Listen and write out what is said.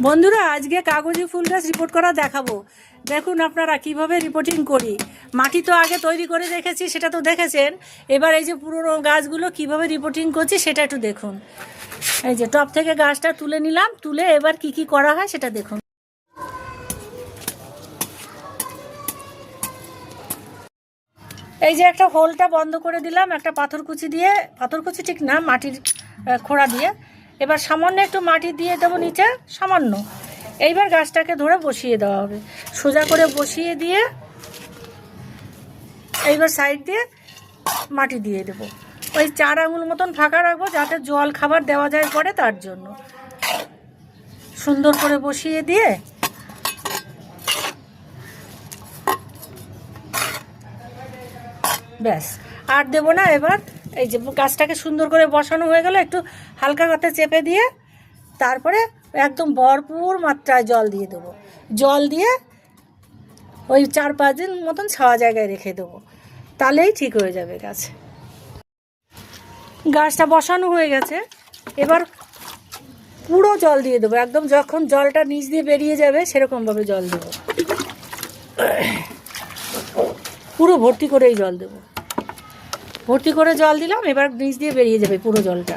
বন্ধুরা আজকে কাগজি ফুল গাছ রিপোর্ট করা দেখাবো। দেখুন আপনারা কিভাবে রিপোর্টিং করি। মাটি তো আগে তৈরি করে রেখেছি, সেটা তো দেখেছেন। এবার এই যে পুরনো গাছগুলো কিভাবে রিপোর্টিং করছি সেটা একটু দেখুন। এই যে টপ থেকে গাছটা তুলে নিলাম, তুলে এবার কি কি করা হয় সেটা দেখুন। এই যে একটা হোলটা বন্ধ করে দিলাম একটা পাথরকুচি দিয়ে, পাথরকুচি ঠিক না, মাটির খোঁড়া দিয়ে। এবার সামান্য একটু মাটি দিয়ে দেবো নিচে, সামান্য। এইবার গাছটাকে ধরে বসিয়ে দেওয়া হবে, সোজা করে বসিয়ে দিয়ে এইবার সাইড দিয়ে মাটি দিয়ে দেবো। ওই 4 আঙুল মতন ফাঁকা রাখবো যাতে জল খাবার দেওয়া যায় পরে, তার জন্য সুন্দর করে বসিয়ে দিয়ে ব্যাস আর দেবো না। এবার এই যে গাছটাকে সুন্দর করে বসানো হয়ে গেল, একটু হালকা হাতে চেপে দিয়ে তারপরে একদম ভরপুর মাত্রায় জল দিয়ে দেবো। জল দিয়ে ওই 4-5 দিন মতন ছাওয়া জায়গায় রেখে দেবো, তাহলেই ঠিক হয়ে যাবে গাছ। গাছটা বসানো হয়ে গেছে, এবার পুরো জল দিয়ে দেবো, একদম যখন জলটা নিচ দিয়ে বেরিয়ে যাবে সেরকমভাবে জল দেবো, পুরো ভর্তি করেই জল দেবো। ভর্তি করে জল দিলাম, এবার নিচ দিয়ে বেরিয়ে যাবে পুরো জলটা।